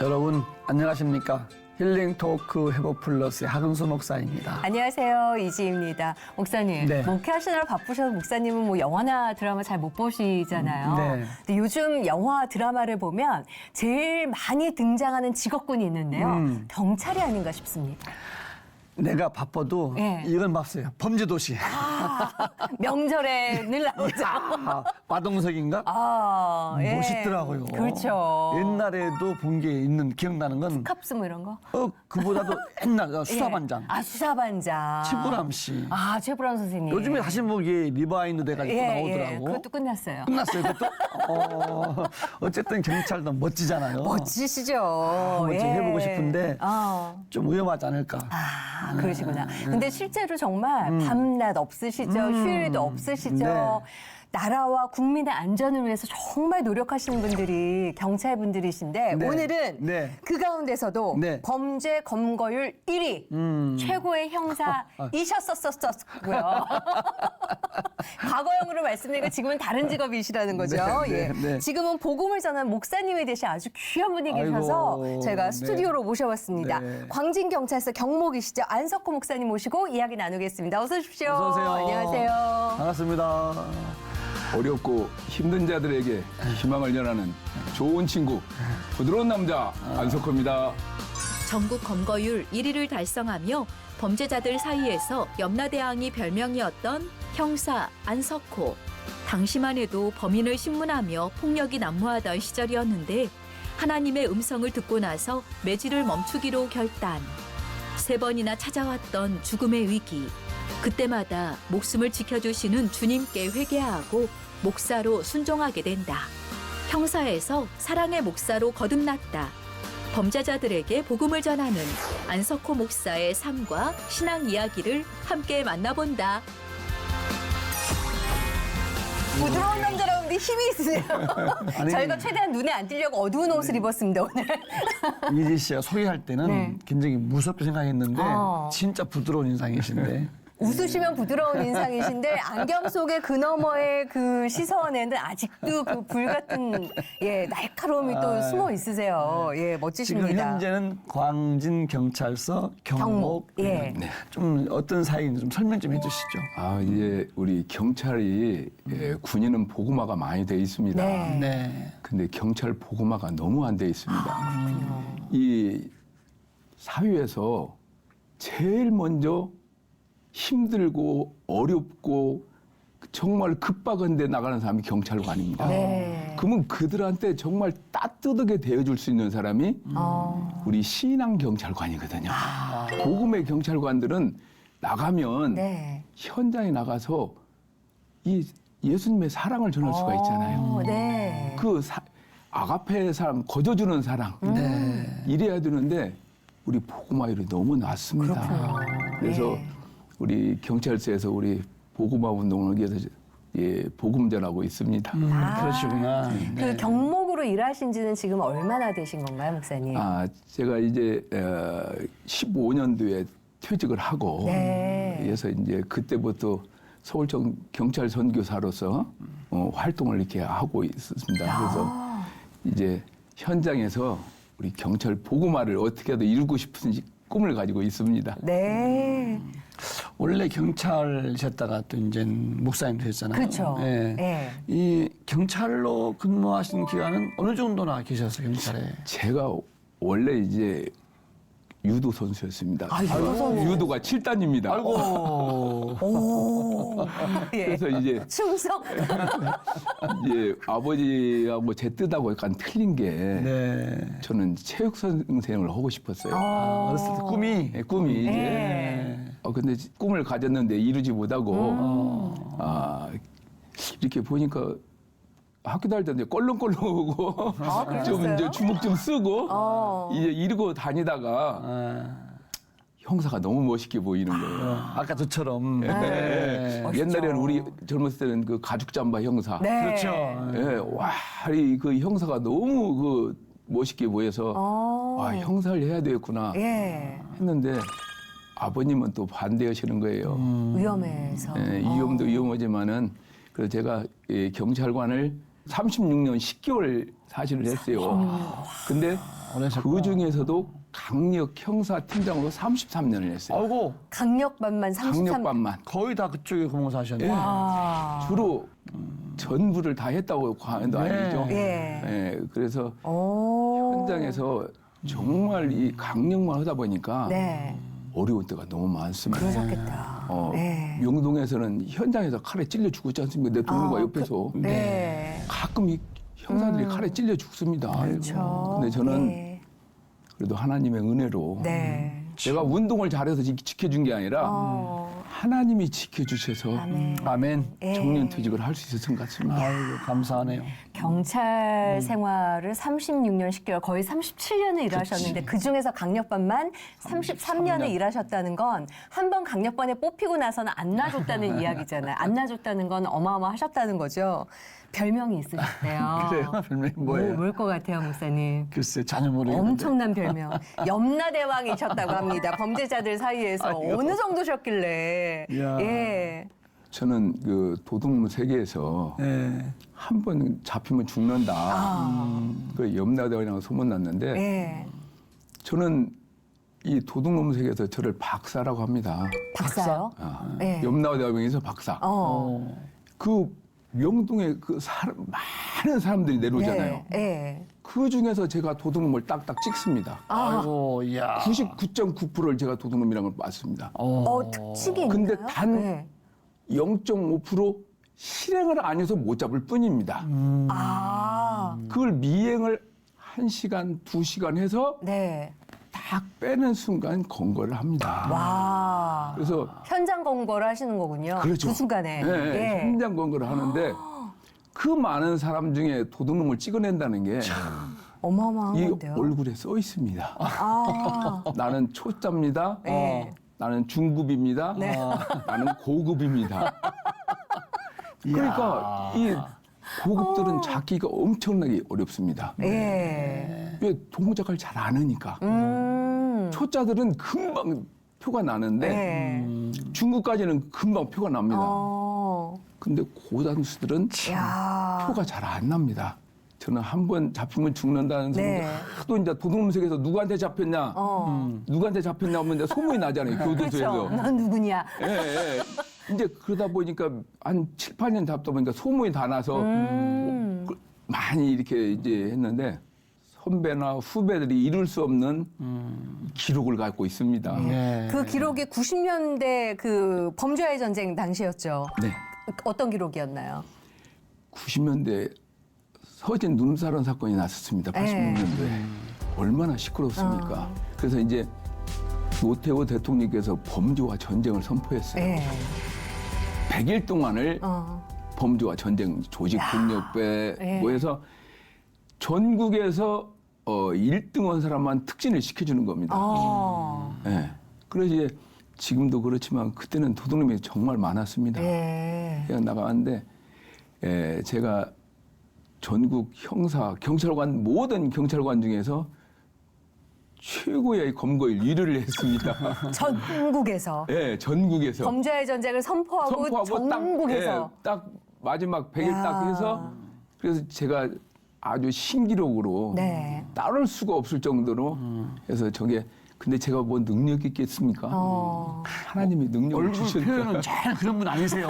여러분 안녕하십니까? 힐링 토크 회복 플러스의 하근수 목사입니다. 안녕하세요, 이지입니다. 목사님, 네. 목회하시느라 바쁘셔서 목사님은 뭐 영화나 드라마 잘 못 보시잖아요. 네. 근데 요즘 영화 드라마를 보면 제일 많이 등장하는 직업군이 있는데요. 경찰이 아닌가 싶습니다. 내가 바빠도 네. 이건 봤어요. 범죄도시. 명절에 늘 나오죠. 마동석인가? 예. 멋있더라고요. 그렇죠. 옛날에도 본 게 있는 기억나는 건 캅스 뭐 이런 거. 그보다도 옛날 수사반장. 예. 아, 수사반장. 최불암 씨. 아, 최불암 선생님. 요즘에 다시 보기에 리바인드 돼가지고 나오더라고. 그것도 끝났어요. 끝났어요, 그것도? 어쨌든 경찰도 멋지잖아요. 멋지시죠. 한번 좀 해보고 싶은데 좀 위험하지 않을까. 그러시구나. 근데 실제로 정말 밤낮 없으시죠? 휴일도 없으시죠? 네. 나라와 국민의 안전을 위해서 정말 노력하시는 분들이 경찰분들이신데 네. 오늘은 네. 그 가운데서도 네. 범죄 검거율 1위 최고의 형사이셨었고요. 과거형으로 말씀드리니까 지금은 다른 직업이시라는 거죠. 네, 예. 네. 지금은 복음을 전하는 목사님이 되신 아주 귀한 분이 계셔서 아이고, 저희가 네. 스튜디오로 모셔봤습니다. 네. 광진경찰서 경목이시죠. 안석호 목사님 모시고 이야기 나누겠습니다. 어서 오십시오. 어서 오세요. 안녕하세요. 반갑습니다. 어렵고 힘든 자들에게 희망을 전하는 좋은 친구, 부드러운 남자 안석호입니다. 전국 검거율 1위를 달성하며 범죄자들 사이에서 염라대왕이 별명이었던 형사 안석호. 당시만 해도 범인을 신문하며 폭력이 난무하던 시절이었는데 하나님의 음성을 듣고 나서 매질을 멈추기로 결단. 3번이나 찾아왔던 죽음의 위기. 그때마다 목숨을 지켜주시는 주님께 회개하고 목사로 순종하게 된다. 형사에서 사랑의 목사로 거듭났다. 범죄자들에게 복음을 전하는 안석호 목사의 삶과 신앙 이야기를 함께 만나본다. 부드러운 남자라는데 힘이 있으세요. 아니, 저희가 최대한 눈에 안 띄려고 어두운 옷을 입었습니다, 오늘. 이지 씨가 소개할 때는 네. 굉장히 무섭게 생각했는데 진짜 부드러운 인상이신데 웃으시면 부드러운 인상이신데 안경 속의 그 너머의 그 시선에는 아직도 그 불같은 날카로움이 또 숨어 있으세요. 예, 지금 멋지십니다. 현재는 광진경찰서 경목. 예. 네. 좀 어떤 사이인지 좀 설명 좀 해주시죠. 이제 우리 경찰이 군인은 보고마가 많이 돼 있습니다. 네. 네. 근데 경찰 보고마가 너무 안 돼 있습니다. 이 사회에서 제일 먼저 힘들고 어렵고 정말 급박한 데 나가는 사람이 경찰관입니다. 네. 그러면 그들한테 정말 따뜻하게 대해줄 수 있는 사람이 우리 신앙 경찰관이거든요. 복음의 경찰관들은 나가면 네. 현장에 나가서 이 예수님의 사랑을 전할 수가 있잖아요. 네. 아가페 사랑, 거저주는 사랑. 네. 이래야 되는데 우리 복음화율이 너무 낮습니다. 그래서 네. 우리 경찰서에서 우리 복음화 운동을 위해서 복음 전하고 있습니다. 그러시구나. 그 경목으로 일하신 지는 지금 얼마나 되신 건가요, 목사님? 제가 이제 15년도에 퇴직을 하고 네. 그래서 이제 그때부터 서울청 경찰 선교사로서 활동을 이렇게 하고 있었습니다. 그래서 이제 현장에서 우리 경찰 복음화를 어떻게든 이루고 싶은 꿈을 가지고 있습니다. 네. 원래 경찰이셨다가 또 이제 목사님 되셨잖아요. 그렇죠. 예. 네. 이 경찰로 근무하신 기간은 어느 정도나 계셨어요, 경찰에? 제가 원래 이제 유도 선수였습니다. 유도 선수. 유도가 7단입니다. 아이고. 오. 예. 그래서 이제 충성. 아버지하고 제 뜻하고 약간 틀린 게 네. 저는 체육 선생을 하고 싶었어요. 어렸을 때 꿈이. 네, 꿈이 이제. 네. 근데 꿈을 가졌는데 이루지 못하고 이렇게 보니까 학교 다닐 때 이제 껄렁껄렁하고 좀 이제 주먹 좀 쓰고 이제 이러고 다니다가 형사가 너무 멋있게 보이는 거예요. 아까 저처럼. 네. 옛날에는 우리 젊었을 때는 그 가죽 잠바 형사. 네. 그렇죠. 예, 와, 그 형사가 너무 그 멋있게 보여서 와, 형사를 해야 되겠구나 예. 했는데 아버님은 또 반대하시는 거예요. 위험해서. 예, 위험도 위험하지만은 그래서 제가 경찰관을 36년 10개월 사실을 했어요. 근데 오래 하셨구나. 그 중에서도 강력 형사팀장으로 33년을 했어요. 아이고, 강력반만 33. 강력반만. 거의 다 그쪽에 근무하셨네. 와. 주로 전부를 다 했다고 하는 거 네. 아니죠. 예. 예, 그래서 오. 현장에서 정말 이 강력만 하다 보니까 네. 어려운 때가 너무 많습니다. 그러셨겠다. 네. 명동에서는 현장에서 칼에 찔려 죽었지 않습니까? 내 동료가 옆에서. 네. 가끔 이 형사들이 칼에 찔려 죽습니다. 그렇죠. 근데 저는 네. 그래도 하나님의 은혜로 네. 제가 운동을 잘해서 지켜준 게 아니라 하나님이 지켜주셔서 아멘. 아멘. 예. 정년퇴직을 할 수 있었던 것 같습니다. 아이고, 감사하네요. 경찰 생활을 36년 10개월, 거의 37년을 일하셨는데 그 중에서 강력반만 33년을 일하셨다는 건 한 번 강력반에 뽑히고 나서는 안 놔줬다는 이야기잖아요. 안 놔줬다는 건 어마어마하셨다는 거죠. 별명이 있으셨대요. 그래요? 별명이 뭐예요? 뭘 것 같아요, 목사님? 글쎄, 전혀 모르겠는데. 엄청난 별명. 염라대왕이셨다고 합니다. 범죄자들 사이에서 아니요. 어느 정도셨길래. 이야. 예. 저는 그 도둑놈 세계에서 네. 한 번 잡히면 죽는다. 그 염라대왕이라고 소문났는데 예. 저는 이 도둑놈 세계에서 저를 박사라고 합니다. 박사요? 예. 염라대왕에서 박사. 어. 그 명동에 그 많은 사람들이 내려오잖아요. 예. 예. 그 중에서 제가 도둑놈을 딱딱 찍습니다. 아이고, 이야. 99.9%를 제가 도둑놈이라는 걸 봤습니다. 특징이 근데 있나요? 단 네. 0.5% 실행을 안 해서 못 잡을 뿐입니다. 아, 그걸 미행을 1시간, 2시간 해서 네. 딱 빼는 순간 검거를 합니다. 와. 그래서 현장 검거를 하시는 거군요. 그렇죠. 그 순간에. 네, 예. 현장 검거를 하는데 그 많은 사람 중에 도둑놈을 찍어낸다는 게 이 어마어마한데요. 얼굴에 써 있습니다. 아, 나는 초짜입니다. 네. 나는 중급입니다. 네. 나는 고급입니다. 그러니까 이 고급들은 잡기가 엄청나게 어렵습니다. 예. 왜 동작을 잘 안 하니까. 초짜들은 금방 표가 나는데 네. 중급까지는 금방 표가 납니다. 어. 근데 고단수들은 야. 표가 잘 안 납니다. 저는 한 번 잡히면 죽는다는 소리 네. 하도 이제 도둑놈색에서 누구한테 잡혔냐, 누구한테 잡혔냐 하면 이제 소문이 나잖아요. 그렇죠. 교도소에서. 넌 누구냐? 예, 예. 이제 그러다 보니까 한 7, 8년 잡다 보니까 소문이 다 나서 많이 이렇게 이제 했는데 선배나 후배들이 이룰 수 없는 기록을 갖고 있습니다. 네. 그 기록이 90년대 그 범죄와의 전쟁 당시였죠. 네. 어떤 기록이었나요? 90년대 서진 눈사람 사건이 났었습니다. 86년도에. 얼마나 시끄럽습니까? 그래서 이제 노태우 대통령께서 범죄와 전쟁을 선포했어요. 예. 100일 동안을 범죄와 전쟁, 조직 폭력배 예. 뭐 해서 전국에서 1등 한 사람만 특진을 시켜주는 겁니다. 예. 그래서 이제 지금도 그렇지만 그때는 도둑놈이 정말 많았습니다. 예. 그냥 나가는데 제가 전국 형사, 경찰관 모든 경찰관 중에서 최고의 검거일 1위를 했습니다. 전국에서 예, 전국에서 범죄와의 전쟁을 선포하고 전국에서 딱 마지막 100일 딱 해서 그래서 제가 아주 신기록으로 네. 따를 수가 없을 정도로 해서 저게 근데 제가 뭐 능력이 있겠습니까? 하나님이 능력을 얼굴 주셨니까 표현은 잘 그런 분 아니세요.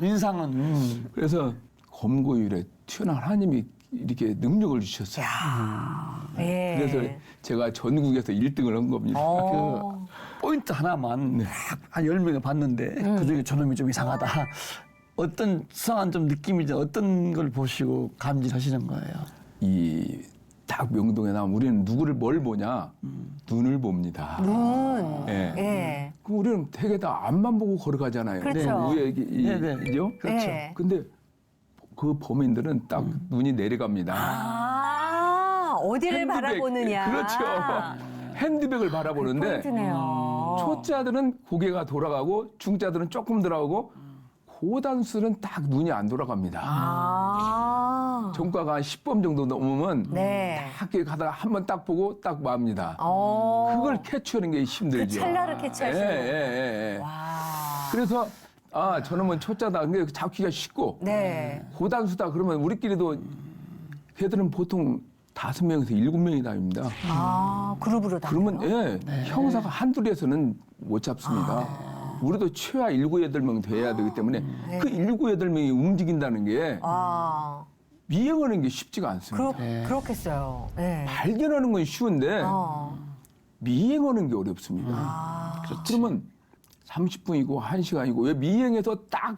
인상은. 그래서 검거율에 튀어나온 하나님이 이렇게 능력을 주셨어요. 예. 그래서 제가 전국에서 1등을 한 겁니다. 그 포인트 하나만 한 10명을 봤는데 그중에 저놈이 좀 이상하다. 어떤 수상한 좀 느낌이지 어떤 걸 보시고 감지하시는 거예요? 이 딱 명동에 나면 우리는 누구를 뭘 보냐? 눈을 봅니다. 눈. 예. 예. 그 우리는 되게 다 앞만 보고 걸어가잖아요. 그렇죠. 위에 네네. 이죠? 그렇죠. 근데 그 범인들은 딱 눈이 내려갑니다. 아, 어디를 핸드백. 바라보느냐. 그렇죠. 핸드백을 바라보는데 포인트네요. 초짜들은 고개가 돌아가고 중짜들은 조금 들어가고 고단수는 딱 눈이 안 돌아갑니다. 아. 전과가 한 10번 정도 넘으면 네. 딱 이렇게 가다가 한 번 딱 보고 딱 맙니다. 그걸 캐치하는 게 힘들죠. 그 찰나를 캐치하시는 거예요. 예. 와. 그래서 아 저놈은 초짜다. 근데 잡기가 쉽고 네. 고단수다. 그러면 우리끼리도 걔들은 보통 5명에서 7명이 다닙니다. 아, 그룹으로 다. 그러면 형사가 한둘에서는 못 잡습니다. 우리도 최하 7, 8명 돼야 되기 때문에 그 7, 8명이 움직인다는 게 아, 미행하는 게 쉽지가 않습니다. 그렇겠어요. 네. 발견하는 건 쉬운데 어. 미행하는 게 어렵습니다. 그러면 30분이고 1시간이고 왜 미행해서 딱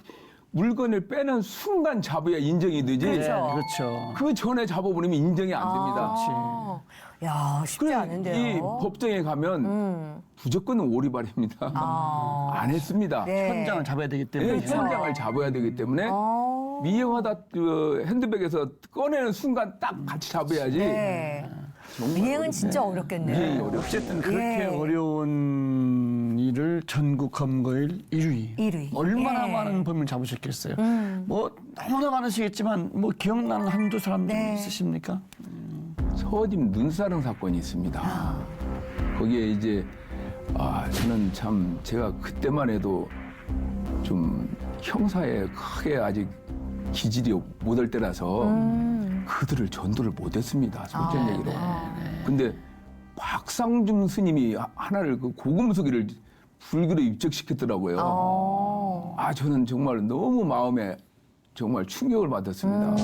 물건을 빼는 순간 잡아야 인정이 되지. 그렇죠. 그렇죠. 그 전에 잡아버리면 인정이 안 됩니다. 아, 야, 쉽지 그래, 않은데요. 이 법정에 가면 무조건 오리발입니다. 아. 안 했습니다. 네. 현장을 잡아야 되기 때문에. 네, 현장을 잡아야 되기 때문에 어. 미행하다 그 핸드백에서 꺼내는 순간 딱 같이 잡아야지. 네. 정말 미행은 어렵네. 진짜 어렵겠네요. 미행이 어렵죠. 어쨌든 그렇게 예. 어려운 일을 전국 검거일 1위. 1위. 얼마나 예. 많은 범인을 잡으셨겠어요. 뭐 너무나 많으시겠지만 뭐 기억나는 한두 사람 좀 네. 있으십니까? 서집 눈사랑 사건이 있습니다. 거기에 이제 저는 참 제가 그때만 해도 좀 형사에 크게 아직 기질이 못할 때라서 그들을 전도를 못했습니다. 솔직한 얘기로. 근데 박상중 스님이 하나를 그 고금속이를 불교로 입적시켰더라고요. 저는 정말 너무 마음에 정말 충격을 받았습니다.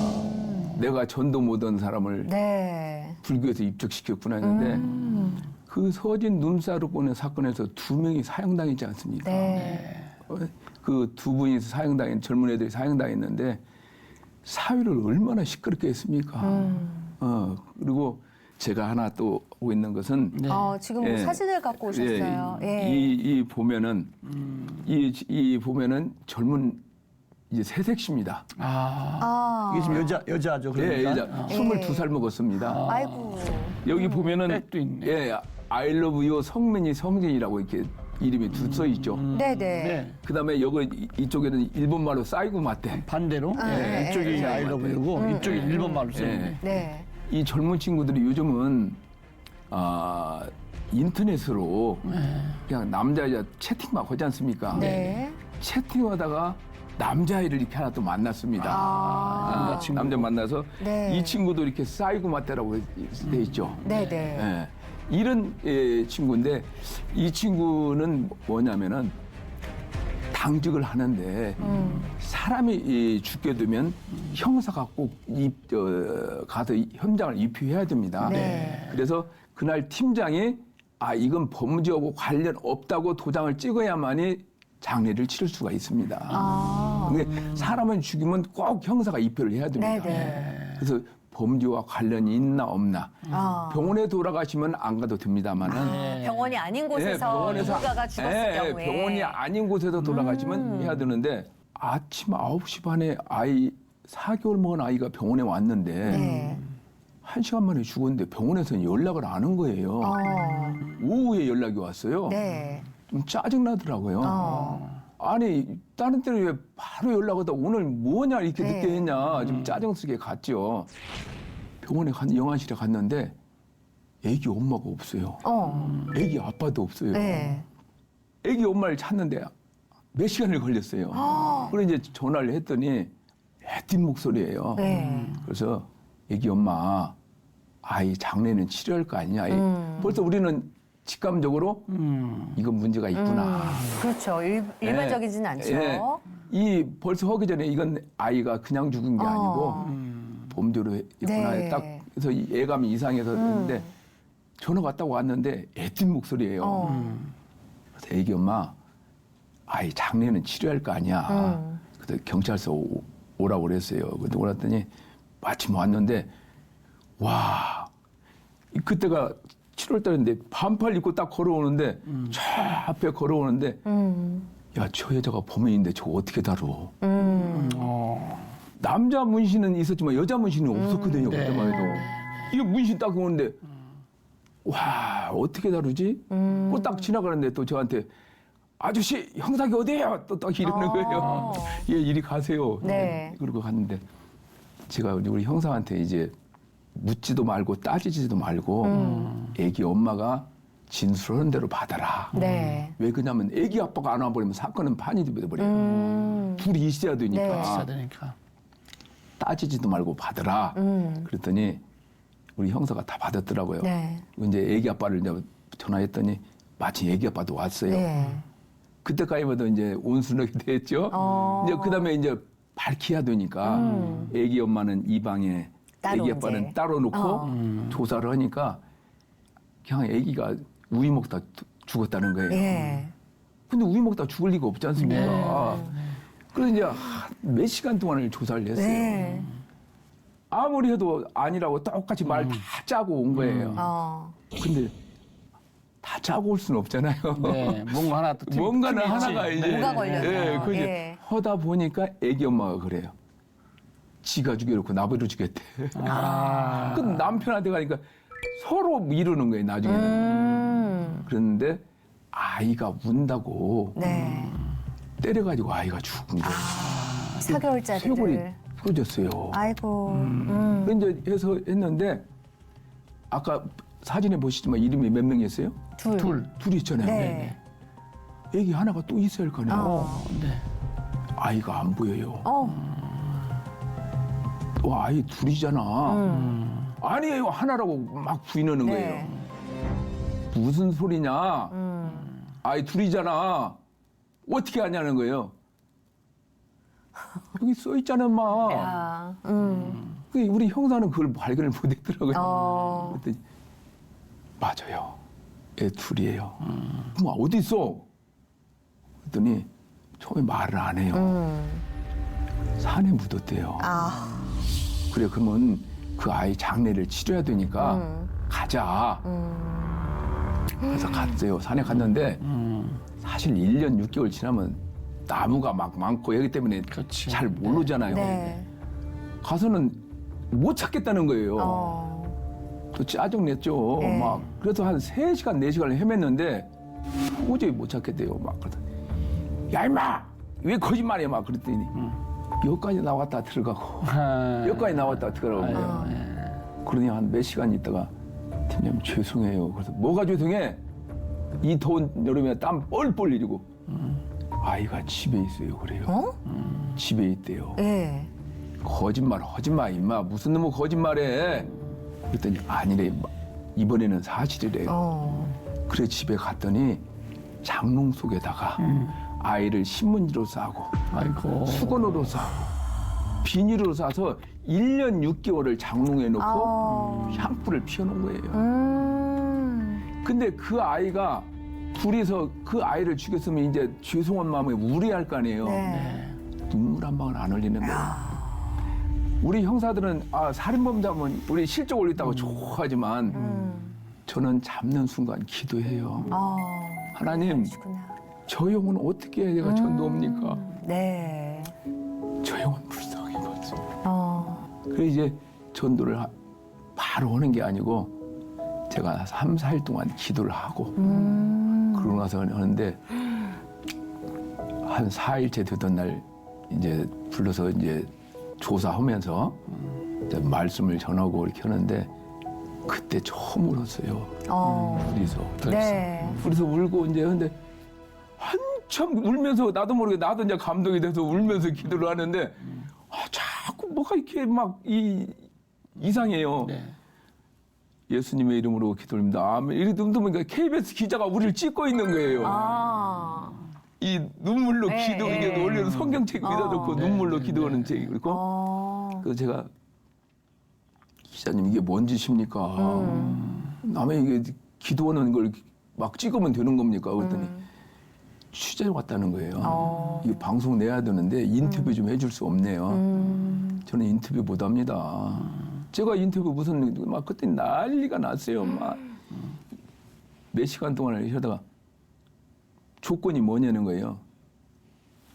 내가 전도 못한 사람을 네. 불교에서 입적시켰구나 했는데 그 서진 눈사로권의 사건에서 2명이 사형당했지 않습니까? 네. 그 2분이 젊은 애들이 사형당했는데 사회를 얼마나 시끄럽게 했습니까? 그리고 제가 하나 또 하고 있는 것은 지금 예. 사진을 갖고 오셨어요. 예. 이 보면은 이 보면은 젊은 이제 새색시입니다. 아. 이게 지금 여자죠. 예, 그러니까. 여자 22살 먹었습니다. 아이고. 여기 보면은 백도 있네. 예, I love you 성민이 성진이라고 이렇게 이름이 써 있죠. 네네. 네. 그다음에 여기 이쪽에는 일본말로 싸이고 맞대. 반대로 네. 이쪽이 네. 아이러브이고 이쪽이 일본 말로 써있네. 네. 이 젊은 친구들이 요즘은 인터넷으로 그냥 남자 여자 채팅 막 하지 않습니까? 네. 채팅하다가 남자애를 이렇게 하나 또 만났습니다. 남자 만나서 네. 이 친구도 이렇게 싸이고 맞대라고 돼 있죠. 네네. 예. 이런 친구인데 이 친구는 뭐냐면은 당직을 하는데 사람이 죽게 되면 형사가 꼭 가서 현장을 입휘해야 됩니다. 네. 그래서 그날 팀장이 이건 범죄하고 관련 없다고 도장을 찍어야만이 장례를 치를 수가 있습니다. 근데 사람을 죽이면 꼭 형사가 입회를 해야 됩니다. 네네. 그래서 범죄와 관련이 있나 없나 병원에 돌아가시면 안 가도 됩니다만은 병원이 아닌 곳에서 누군가가 죽었을 경우에 병원이 아닌 곳에서 돌아가시면 해야 되는데 아침 9시 반에 아이 4개월 먹은 아이가 병원에 왔는데 네. 1시간 만에 죽었는데 병원에서는 연락을 안 한 거예요. 오후에 연락이 왔어요. 네. 좀 짜증나더라고요. 아니 다른 때는 왜 바로 연락하다 오늘 뭐냐 이렇게 네. 늦게 했냐 좀 짜증스럽게 갔죠. 병원에 영안실에 갔는데 애기 엄마가 없어요. 애기 아빠도 없어요. 네. 애기 엄마를 찾는데 몇 시간을 걸렸어요. 그래서 이제 전화를 했더니 애띤 목소리예요. 네. 그래서 애기 엄마 아이 장례는 치료할 거 아니냐. 벌써 우리는 직감적으로 이건 문제가 있구나. 그렇죠. 일반적이진 않죠. 예. 이 벌써 하기 전에 이건 아이가 그냥 죽은 게 아니고 범죄로 했구나. 네. 딱 그래서 이 애감이 이상해서 했는데 전화가 왔다고 왔는데 애띤 목소리예요. 그래서 애기 엄마 아이 장례는 치료할 거 아니야. 그래서 경찰서 오라고 그랬어요. 근데 오랬더니 마침 왔는데 와 그때가 7월 달인데 반팔 입고 딱 걸어오는데 저 앞에 걸어오는데 야 저 여자가 범인인데 저거 어떻게 다뤄? 남자 문신은 있었지만 여자 문신은 없었거든요. 그때만 해도 이거 문신 딱 오는데 와 어떻게 다루지? 그거 딱 지나가는데 또 저한테 아저씨 형사기 어디에요? 또 딱 이러는 거예요. 예 이리 가세요. 네. 그러고 갔는데 제가 우리 형사한테 이제 묻지도 말고 따지지도 말고 애기 엄마가 진술하는 대로 받아라. 네. 왜 그러냐면 애기 아빠가 안 와버리면 사건은 판이 돼버려요. 둘이 있어야 되니까. 네. 있어야 되니까. 따지지도 말고 받아라. 그랬더니 우리 형사가 다 받았더라고요. 네. 이제 애기 아빠를 이제 전화했더니 마침 애기 아빠도 왔어요. 네. 그때까지만 이제 온순하게 됐죠. 이제 그다음에 이제 밝혀야 되니까 애기 엄마는 이 방에 따로 애기 아빠는 이제. 따로 놓고 조사를 하니까 그냥 애기가 우유 먹다 죽었다는 거예요. 예. 근데 우유 먹다 죽을 리가 없지 않습니까? 그래서 이제 몇 시간 동안을 조사를 했어요. 네. 아무리 해도 아니라고 똑같이 말 다 짜고 온 거예요. 근데 다 짜고 올 수는 없잖아요. 네, 뭔가 하나 또 뭔가는 틈이 있지. 하나가 이제 뭐가 걸려서. 예, 그 이제 예. 하다 보니까 애기 엄마가 그래요. 지가 죽여놓고 나버려 주겠대. 아. 그 남편한테 가니까 서로 미루는 거예요. 나중에는. 그런데 아이가 운다고 네. 때려가지고 아이가 죽은 거예요. 4개월짜리를. 쇄골이 부러졌어요. 아이고. 이제 해서 했는데 아까 사진에 보시지만 이름이 몇 명이었어요? 둘 있잖아요. 네. 애기 하나가 또 있어야 할 거 아니에요. 네. 아이가 안 보여요. 어. 또 아이 둘이잖아. 아니에요 하나라고 막 부인하는 네. 거예요. 무슨 소리냐? 아이 둘이잖아. 어떻게 하냐는 거예요. 여기 써 있잖아, 마. 야. 우리 형사는 그걸 발견을 못했더라고요. 그랬더니 맞아요. 애 둘이에요. 그럼 어디 있어? 그랬더니 처음에 말을 안 해요. 산에 묻었대요. 아. 그래 그러면 그 아이 장례를 치러야 되니까 가자. 그래서 갔어요. 산에 갔는데 사실 1년 6개월 지나면 나무가 막 많고 여기 때문에 그렇지. 잘 모르잖아요. 네. 가서는 못 찾겠다는 거예요. 또 짜증냈죠. 네. 막 그래서 한 3시간 4시간을 헤맸는데 도저히 못 찾겠대요. 막 그러더니 야 임마 왜 거짓말이야 막 그랬더니 여기까지 나왔다 들어가고 여기까지 나왔다 들어가고 그러니 한 몇 시간 있다가 팀장님 죄송해요. 그래서 뭐가 죄송해? 이 더운 여름에 땀 뻘뻘 흘리고 아이가 집에 있어요. 그래요. 집에 있대요. 예. 거짓말 하지 마 임마. 무슨 놈의 거짓말해. 그랬더니 아니래. 이번에는 사실이래요. 그래 집에 갔더니 장롱 속에다가 아이를 신문지로 싸고 아이고. 수건으로 싸고 비닐로 싸서 1년 6개월을 장롱에 놓고 향불을 피워놓은 거예요. 근데 그 아이가 둘이서 그 아이를 죽였으면 이제 죄송한 마음에 우려할 거 아니에요. 네. 눈물 한 방울 안 흘리는 거예요. 우리 형사들은 살인범자면 우리 실적 올렸다고 좋아하지만 저는 잡는 순간 기도해요. 하나님, 그러시구나. 저 영혼 어떻게 해야 내가 전도합니까? 네. 저 영혼 불쌍해가지고. 그래서 이제 전도를 바로 하는 게 아니고 제가 3, 4일 동안 기도를 하고 그러고 나서 하는데 한 4일째 되던 날 이제 불러서 이제 조사하면서 이제 말씀을 전하고 이렇게 하는데 그때 처음 울었어요. 둘이서. 네. 그래서 울고 이제 근데 한참 울면서 나도 모르게 나도 이제 감동이 돼서 울면서 기도를 하는데 자꾸 뭐가 이렇게 막 이상해요. 네. 예수님의 이름으로 기도합니다. 아멘. 이렇게 보니까 KBS 기자가 우리를 찍고 있는 거예요. 이 눈물로 네, 기도 이게 네. 원래는 성경책 위에다 놓고 눈물로 기도하는 책이 그리고 그래서 제가 기자님 이게 뭔 짓입니까? 남의 이게 기도하는 걸 막 찍으면 되는 겁니까? 그랬더니 취재 왔다는 거예요. 이거 방송 내야 되는데 인터뷰 좀 해줄 수 없네요. 저는 인터뷰 못 합니다. 제가 인터뷰 무슨 막 그때 난리가 났어요. 막 몇 시간 동안을 하다가 조건이 뭐냐는 거예요.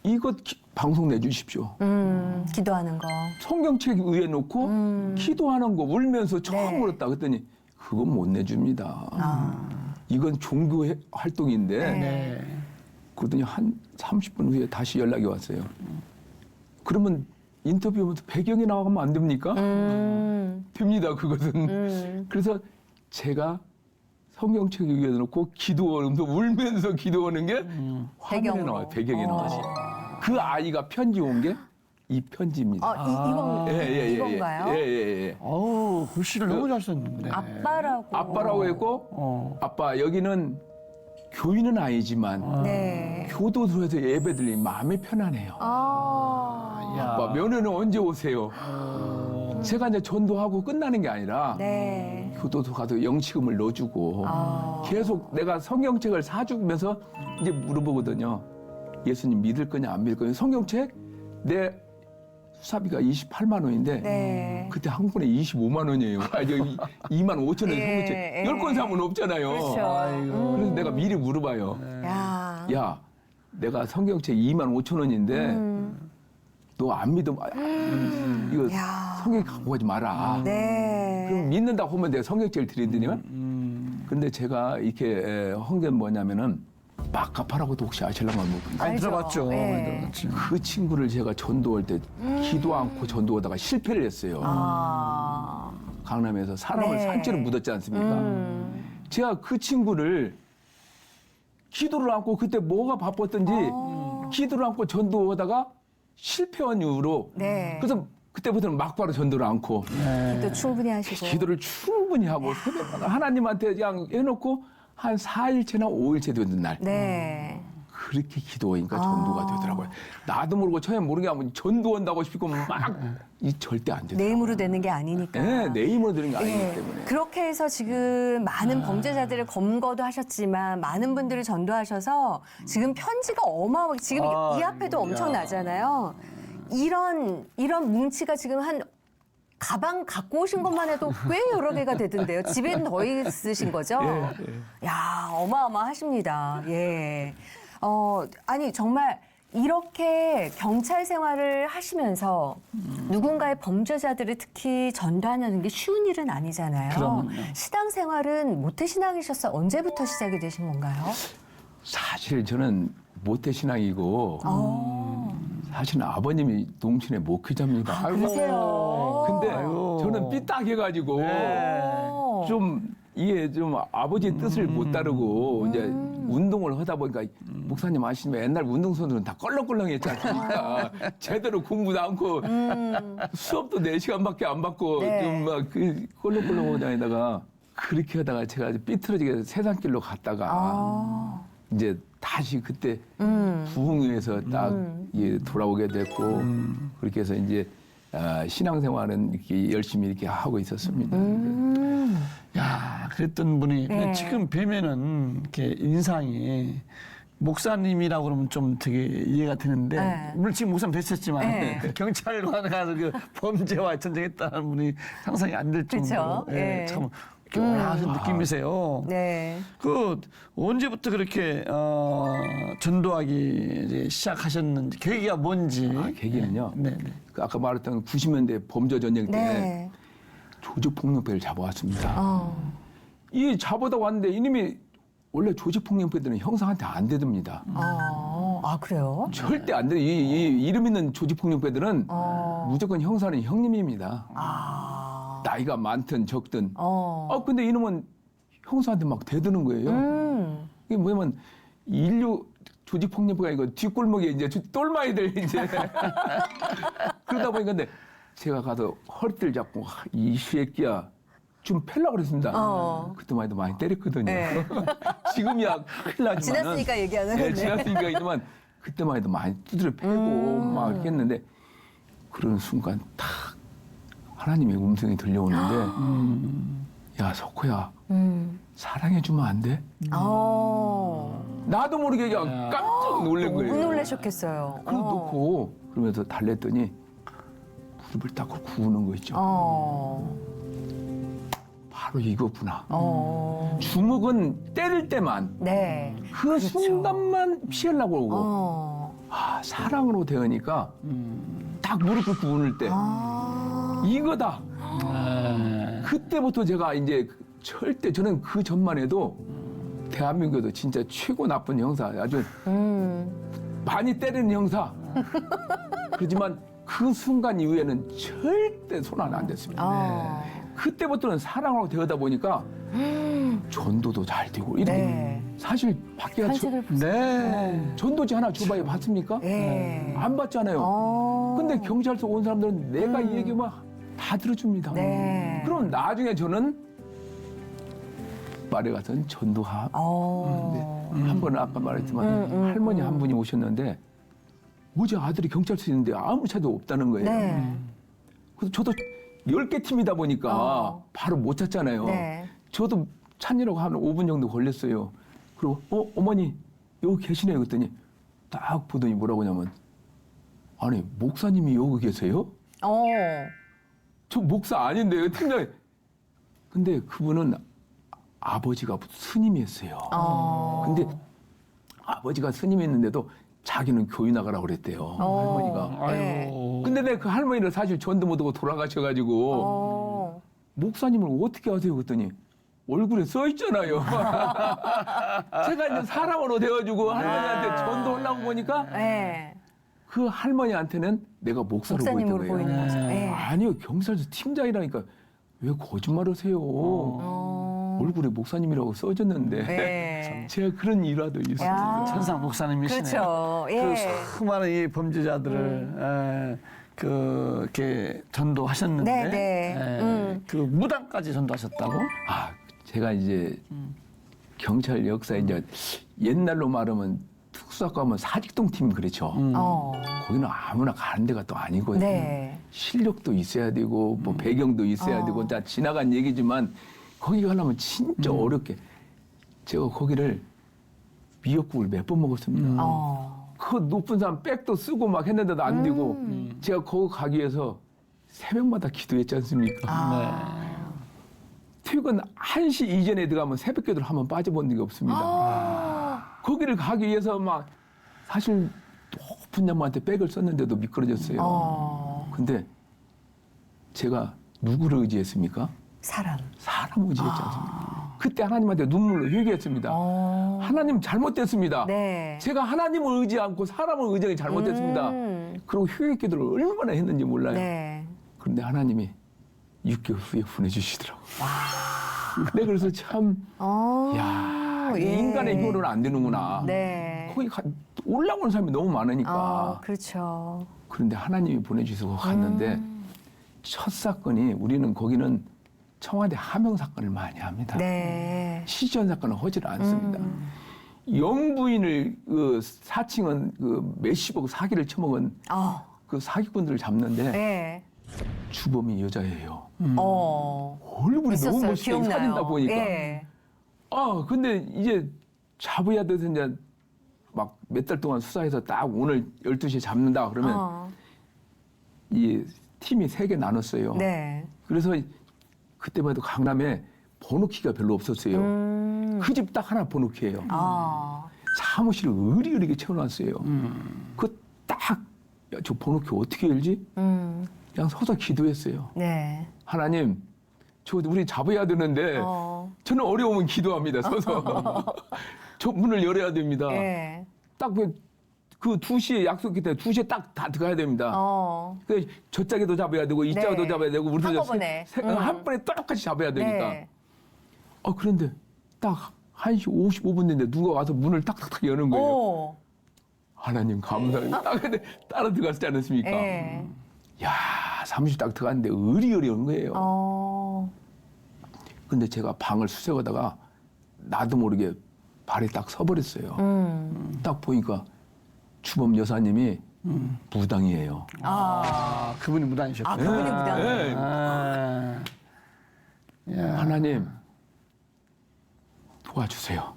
이것 방송 내주십시오. 기도하는 거. 성경책 위에 놓고 기도하는 거 울면서 처음 네. 울었다 그랬더니 그건 못 내줍니다. 이건 종교 활동인데 네. 그러더니 한 30분 후에 다시 연락이 왔어요. 그러면 인터뷰하면서 배경이 나가면 안 됩니까? 됩니다, 그것은. 그래서 제가 성경책 위에 놓고 기도하면서 울면서 기도하는 게 화면에 배경으로. 나와요. 배경에 나와요. 그 아이가 편지 온 게 이 편지입니다. 이건가요? 예. 어우, 글씨를 너무 잘 썼는데. 아빠라고 했고, 아빠 여기는 교인은 아니지만 네. 교도소에서 예배드리니 마음이 편안해요. 아빠 면회는 언제 오세요? 제가 이제 전도하고 끝나는 게 아니라 네. 교도소 가서 영치금을 넣어주고 계속 내가 성경책을 사주면서 이제 물어보거든요. 예수님 믿을 거냐 안 믿을 거냐. 성경책 내 수사비가 28만 원인데 네. 그때 한 권에 25만 원이에요. 2만 5천 원 성경책 10권 사면 없잖아요. 그렇죠. 그래서 내가 미리 물어봐요. 야, 내가 성경책 2만 5천 원인데 너 안 믿으면 이거 성경 갖고 가지 마라. 네. 그럼 믿는다고 하면 내가 성경책을 드린다니요. 근데 제가 이렇게 한 게 뭐냐면은 마카파라고도 혹시 아실랑가 뭐 많이 알죠. 들어봤죠. 네. 많이 들어봤죠. 그 친구를 제가 전도할 때 기도 않고 전도하다가 실패를 했어요. 강남에서 사람을 네. 산채로 묻었지 않습니까? 제가 그 친구를 기도를 않고 그때 뭐가 바빴던지 기도를 않고 전도하다가 실패한 이후로 네. 그래서 그때부터는 막바로 전도를 않고 기도 충분히 하시고. 기도를 충분히 하고 새벽마다 하나님한테 그냥 해놓고 한 4일째나 5일째 되는 날 네. 그렇게 기도하니까 전도가 되더라고요. 나도 모르고 처음에 모르게 하면 전도한다고 싶고 막 이 절대 안 되더라고요. 내 힘으로 되는 게 아니니까. 네, 내 힘으로 되는 게 아니기 네. 때문에. 그렇게 해서 지금 많은 범죄자들을 검거도 하셨지만 많은 분들을 전도하셔서 지금 편지가 어마어마하게 지금 이 앞에도 엄청나잖아요. 이런 뭉치가 지금 한 가방 갖고 오신 것만 해도 꽤 여러 개가 되던데요. 집에는 더 있으신 거죠? 야, 어마어마하십니다. 예. 아니, 정말 이렇게 경찰 생활을 하시면서 누군가의 범죄자들을 특히 전도하는 게 쉬운 일은 아니잖아요. 그럼요. 신앙 생활은 모태신앙이셔서 언제부터 시작이 되신 건가요? 사실 저는 모태신앙이고 사실은 아버님이 농촌의 목회자입니다. 그러세요? 근데 아이고. 저는 삐딱해가지고 오. 좀 이게 좀 아버지의 뜻을 못 따르고 이제 운동을 하다 보니까 목사님 아시지만 옛날 운동선수는 다 껄렁껄렁했지 않습니까? 제대로 공부도 않고 수업도 4시간밖에 안 받고 네. 좀 막 그 껄렁껄렁 다니다가 그렇게 하다가 제가 삐뚤어지게 세상길로 갔다가 이제 다시 그때 부흥회에서 딱 돌아오게 됐고 그렇게 해서 이제 신앙생활은 이렇게 열심히 이렇게 하고 있었습니다. 야, 그랬던 분이 네. 지금 뵈면은 이렇게 인상이 목사님이라고 그러면 좀 되게 이해가 되는데 네. 물론 지금 목사님 되셨지만 네. 그 경찰관에 가서 그 범죄와 전쟁했다는 분이 상상이 안 될 그쵸? 정도로 예. 참 이렇게 온화하신 느낌이세요. 네. 그 언제부터 그렇게 전도하기 이제 시작하셨는지 계기가 뭔지. 계기는요. 네. 그 아까 말했던 90년대 범죄 전쟁 때 네. 조직폭력배를 잡아왔습니다. 어. 이 잡아다 왔는데 이놈이 원래 조직폭력배들은 형사한테 안 대듭니다. 그래요? 절대 안 돼. 이 이름 있는 조직폭력배들은 무조건 형사는 형님입니다. 나이가 많든 적든. 근데 이놈은 형사한테 막 대드는 거예요. 이게 뭐냐면 인류 조직폭력배가 이거 뒷골목에 이제 똘마이들 이제 그러다 보니까 근데 제가 가서 허리띠를 잡고 이 새끼야 좀 펴려고 그랬습니다. 그때만 해도 많이 때렸거든요. 네. 지금이야 큰일 나지만 지났으니까 얘기하는 네, 건데. 지났으니까 이지만 그때만 해도 많이 두드려 패고 막 이렇게 했는데 그런 순간 탁 하나님의 음성이 들려오는데 야 석호야 사랑해주면 안 돼? 나도 모르게 그냥 깜짝 놀란 거예요. 너무 놀라셨겠어요. 그래서 놓고 그러면서 달랬더니 무릎을 딱 구우는 거 있죠. 바로 이거구나. 주먹은 때릴 때만 네. 그 순간만 피하려고 오고 사랑으로 대하니까 딱 무릎을 구울 때 이거다. 그때부터 제가 이제 절대 저는 그 전만 해도 대한민국에도 진짜 최고 나쁜 형사 아주 많이 때리는 형사 그렇지만 그 순간 이후에는 절대 손 안 댔습니다. 그때부터는 사랑으로 대하다 보니까 전도도 잘 되고 이렇게 네. 사실 밖에 편지를 보세요. 네. 전도지 하나 줘봐야 봤습니까? 네. 안 봤잖아요. 근데 근데 경찰서 온 사람들은 내가 이 얘기만 다 들어줍니다. 네. 그럼 나중에 저는 말에 가서는 전도하. 한 번은 아까 말했지만 할머니 한 분이 오셨는데 어제 아들이 경찰서에 있는데 아무 차도 없다는 거예요. 네. 그래서 저도 10개 팀이다 보니까 바로 못 찾잖아요. 네. 저도 찾느라고 한 5분 정도 걸렸어요. 그리고 어머니 여기 계시네요. 그랬더니 딱 보더니 뭐라고 하냐면 아니 목사님이 여기 계세요? 저 목사 아닌데요. 팀장님. 근데 그분은 아버지가 스님이었어요. 근데 아버지가 스님이었는데도 자기는 교회 나가라고 그랬대요. 할머니가. 네. 아이고. 근데 내가 그 할머니는 사실 전도 못하고 돌아가셔가지고 목사님을 어떻게 아세요? 그랬더니 얼굴에 써 있잖아요. 제가 이제 사람으로 되어주고 할머니한테 전도 하려고 보니까 네. 그 할머니한테는 내가 목사로 보이는 목사님으로 거예요. 보이는 거죠. 네. 아니요, 경찰서 팀장이라니까 왜 거짓말하세요? 얼굴에 목사님이라고 써졌는데 네. 제가 그런 일화도 있어요. 야. 천사 목사님이시네요. 그렇죠. 예. 그 수많은 이 범죄자들을 이렇게 전도하셨는데 네, 네. 그 무당까지 전도하셨다고? 아, 제가 이제 경찰 역사에 이제 옛날로 말하면 특수학과 하면 사직동 팀 그렇죠. 거기는 아무나 가는 데가 또 아니거든요. 네. 실력도 있어야 되고 뭐 배경도 있어야 되고 다 지나간 얘기지만 거기 가려면 진짜 어렵게 제가 거기를 미역국을 몇 번 먹었습니다. 그 높은 산 백도 쓰고 막 했는데도 안 되고 제가 거기 가기 위해서 새벽마다 기도했지 않습니까? 퇴근 1시 이전에 들어가면 새벽 기도를 한번 빠져본 적이 없습니다. 거기를 가기 위해서 막 사실 높은 나무한테 백을 썼는데도 미끄러졌어요. 근데 제가 누구를 의지했습니까? 사람. 사람 의지했지 않습니까? 그때 하나님한테 눈물로 회개했습니다. 하나님 잘못됐습니다. 네. 제가 하나님을 의지 않고 사람을 의지하기 잘못됐습니다. 그리고 회개 기도를 얼마나 했는지 몰라요. 네. 그런데 하나님이 6개월 후에 보내주시더라고요. 내가 그래서 참, 야, 예. 인간의 힘으로는 안 되는구나. 네. 거기 올라오는 사람이 너무 많으니까. 그렇죠. 그런데 하나님이 보내주셔서 갔는데 첫 사건이 우리는 거기는 청와대 하명 사건을 많이 합니다. 네. 시전 사건은 하지를 않습니다. 영부인을 그 사칭은 그 몇십억 사기를 쳐먹은 그 사기꾼들을 잡는데 네. 주범이 여자예요. 얼굴이 있었어요. 너무 멋있게 기억나요. 사진 다 보니까. 예. 근데 이제 잡아야 돼서 이제 막 몇 달 동안 수사해서 딱 오늘 12시에 잡는다 그러면 이 팀이 3개 나눴어요. 네. 그래서 그때만 해도 강남에 번호키가 별로 없었어요. 그 집 딱 하나 번호키예요. 사무실을 의리의리하게 채워놨어요. 그 딱 저 번호키 어떻게 열지? 그냥 서서 기도했어요. 네. 하나님, 저 우리 잡아야 되는데 저는 어려우면 기도합니다. 서서 저 문을 열어야 됩니다. 예. 딱 그 2시에 약속했기 때문에 2시에 딱 다 들어가야 됩니다. 그 저 짝에도 잡아야 되고 이 짝에도 네. 잡아야 되고 우리도 한꺼번에. 한 번에 똑같이 잡아야 되니까. 네. 그런데 딱 1시 55분 됐는데 누가 와서 문을 딱딱딱 여는 거예요. 하나님 감사해요. 딱 근데 따라 들어갔지 않았습니까? 예. 야, 사무실 딱 들어갔는데 의리의리한 거예요. 근데 제가 방을 수색하다가 나도 모르게 발에 딱 서버렸어요. 딱 보니까 주범 여사님이 무당이에요. 그분이 무당이셨군요. 그분이 무당. 네. 하나님 도와주세요.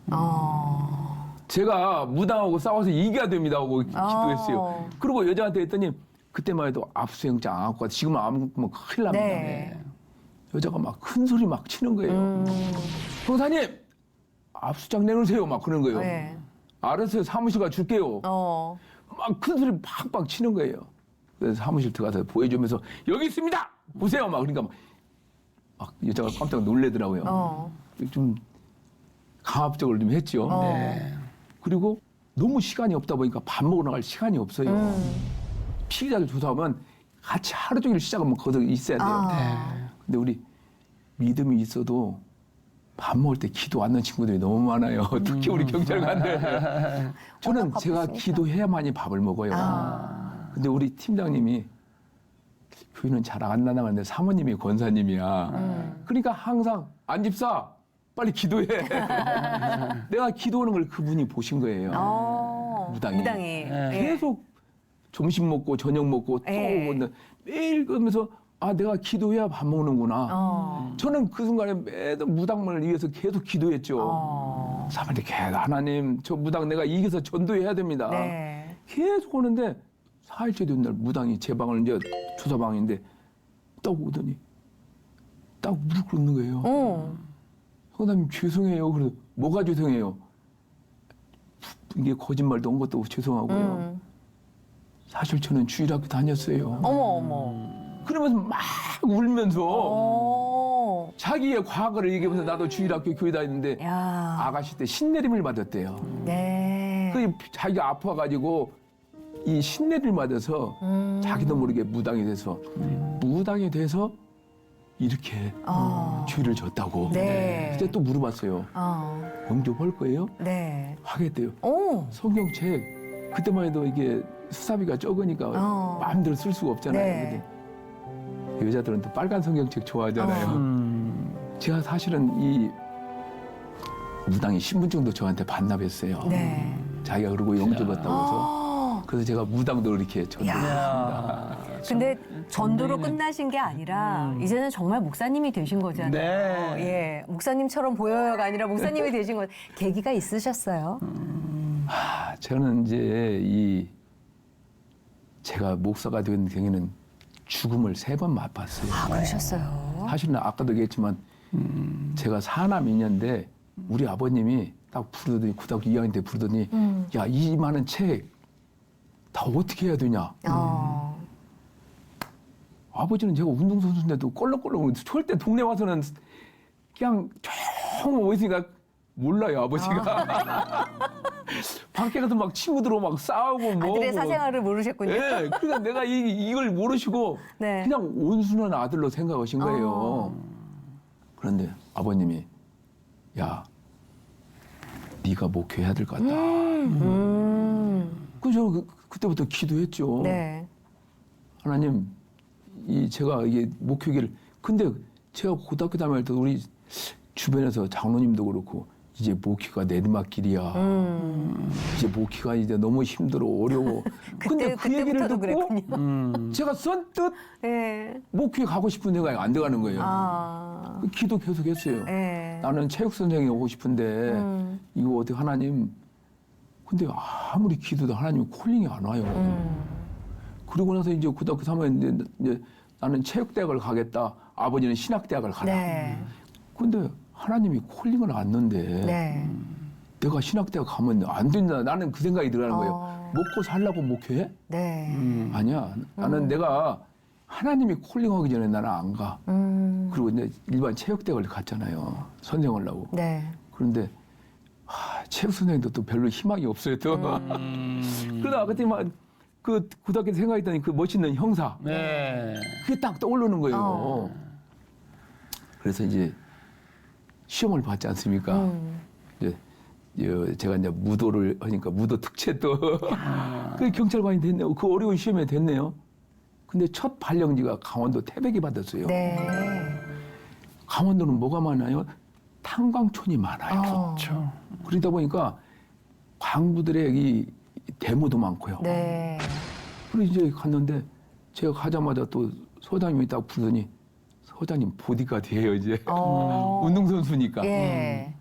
제가 무당하고 싸워서 이겨야 됩니다 하고 기도했어요. 그리고 여자한테 했더니 그때만 해도 압수영장 안 갖고 가서 지금 안 갖고 큰일 납니다. 네. 여자가 막 큰 소리 막 치는 거예요. 형사님 압수장 내놓으세요 막 그러는 거예요. 네. 알았어요, 사무실 가 줄게요. 막 큰 소리 팍팍 치는 거예요. 그래서 사무실 들어가서 보여주면서 여기 있습니다 보세요 막 그러니까 막 여자가 깜짝 놀래더라고요. 좀 강압적으로 좀 했죠. 네. 그리고 너무 시간이 없다 보니까 밥 먹으러 나갈 시간이 없어요. 피의자들 조사하면 같이 하루 종일 시작하면 거기서 있어야 돼요. 근데 우리 믿음이 있어도 밥 먹을 때 기도 안 하는 친구들이 너무 많아요. 특히 우리 경찰관들. 저는 제가 기도해야만이 밥을 먹어요. 근데 우리 팀장님이 교회는 잘 안 나가는데 사모님이 권사님이야. 그러니까 항상 안 집사 빨리 기도해. 내가 기도하는 걸 그분이 보신 거예요. 무당이. 예. 계속 점심 먹고 저녁 먹고 또 예. 먹는데 매일 그러면서 아 내가 기도해야 밥 먹는구나. 저는 그 순간에 매일 무당만을 위해서 계속 기도했죠. 사모님 계속 하나님 저 무당 내가 이겨서 전도해야 됩니다. 네. 계속 오는데 4일째 된 날 무당이 제 방을 이제 조사방인데 딱 오더니 딱 무릎 꿇는 거예요. 성사님 죄송해요. 그래서 뭐가 죄송해요? 이게 거짓말도 한 것도 죄송하고요. 사실 저는 주일학교 다녔어요. 어머. 그러면서 막 울면서 오. 자기의 과거를 얘기하면서 나도 주일학교 교회 다녔는데 야. 아가씨 때 신내림을 받았대요. 네. 그 자기가 아파가지고 이 신내림을 받아서 자기도 모르게 무당이 돼서 이렇게 죄를 졌다고. 네. 그때 또 물어봤어요. 영접할 거예요? 네. 하겠대요. 오. 성경책 그때만 해도 이게 수사비가 적으니까 마음대로 쓸 수가 없잖아요. 네. 근데 여자들은 또 빨간 성경책 좋아하잖아요. 제가 사실은 이 무당이 신분증도 저한테 반납했어요. 네. 자기가 그러고 영접했다고 해서. 그래서 제가 무당도 이렇게 전도했습니다. 근데 전도로 끝나신 게 아니라 이제는 정말 목사님이 되신 거잖아요. 네. 예, 목사님처럼 보여요가 아니라 목사님이 되신 거 계기가 있으셨어요? 저는 이제 제가 목사가 된 경우에는 죽음을 3번 맛봤어요. 아, 그러셨어요. 사실은 아까도 얘기했지만 제가 사남 2년인데 우리 아버님이 딱 부르더니 고등학교 2학년 때 부르더니 야, 이 많은 책 다 어떻게 해야 되냐. 아버지는 제가 운동선수인데도 껄렁껄렁 절대 동네 와서는 그냥 조금 오있으니까 몰라요, 아버지가. 밖에 가서 막 친구들하고 막 싸우고 뭐. 아들의 사생활을 모르셨군요. 예, 그러니까 내가 이걸 모르시고 네. 그냥 온순한 아들로 생각하신 거예요. 그런데 아버님이 야, 네가 목회해야 될 것 같다. 그래서 그때부터 기도했죠. 네. 하나님, 제가 이게 목회기를 근데 제가 고등학교 다닐 때 우리 주변에서 장로님도 그렇고 이제 목회가 내리막길이야. 이제 목회가 이제 너무 힘들어 어려워. 근데 그 얘기를 듣고 그랬군요. 제가 선뜻 네. 목회 가고 싶은 생각이 안 들어가는 거예요. 기도 계속했어요. 네. 나는 체육 선생이 오고 싶은데 이거 어떻게 하나님? 근데 아무리 기도도 하나님 콜링이 안 와요. 그러고 나서 이제 고등학교 3학년 이제 나는 체육대학을 가겠다. 아버지는 신학대학을 가라. 네. 근데 하나님이 콜링을 왔는데 네. 내가 신학대학 가면 안 된다. 나는 그 생각이 들어가는 거예요. 먹고 살라고 목회해? 네. 아니야. 나는 내가 하나님이 콜링하기 전에 나는 안 가. 그리고 이제 일반 체육대학을 갔잖아요. 선생하려고. 네. 그런데 체육 선생님도 또 별로 희망이 없어요. 또. 그러다가 그때 막 그 고등학교 생각했더니 그 멋있는 형사. 네. 그게 딱 떠오르는 거예요. 그래서 이제 시험을 봤지 않습니까? 이제 제가 이제 무도를 하니까 무도 특채 또 그 경찰관이 됐네요. 그 어려운 시험에 됐네요. 근데 첫 발령지가 강원도 태백이 받았어요. 네. 강원도는 뭐가 많아요? 탄광촌이 많아요. 그렇죠. 그러다 보니까 광부들의 이 데모도 많고요. 네. 그리고 이제 갔는데 제가 가자마자 또 소장님이 딱 부르더니 소장님 보디가드예요 이제 운동선수니까. 예.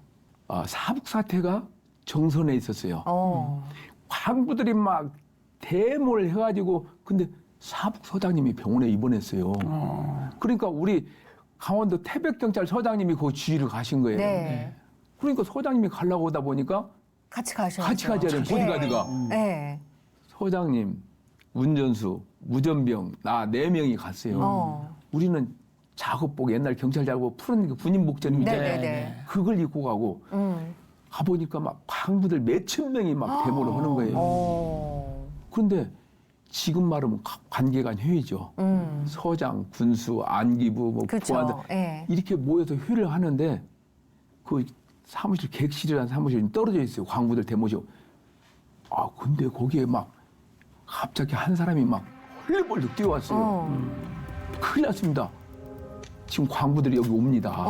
사북 사태가 정선에 있었어요. 어. 광부들이 막 데모를 해가지고 근데 사북 소장님이 병원에 입원했어요. 그러니까 우리 강원도 태백경찰 서장님이 그 지휘를 가신 거예요. 네. 그러니까 소장님이 가려고 오다 보니까 같이 가셔야죠. 같이 가자는 보디가드가. 네. 소장님, 운전수, 무전병, 나 4명이 갔어요. 우리는 작업복, 옛날 경찰 작업복 푸른 그 군인복처럼 이제 네네네. 그걸 입고 가고 가보니까 막 광부들 몇천 명이 막 데모를 하는 거예요. 그런데 지금 말하면 관계간 회의죠. 서장, 군수, 안기부, 뭐 그렇죠. 보안들 예. 이렇게 모여서 회의를 하는데 그 사무실 객실이라는 사무실이 떨어져 있어요. 광부들 데모죠. 근데 거기에 막 갑자기 한 사람이 막 헐레벌떡 뛰어왔어요. 큰일 났습니다. 지금 광부들이 여기 옵니다.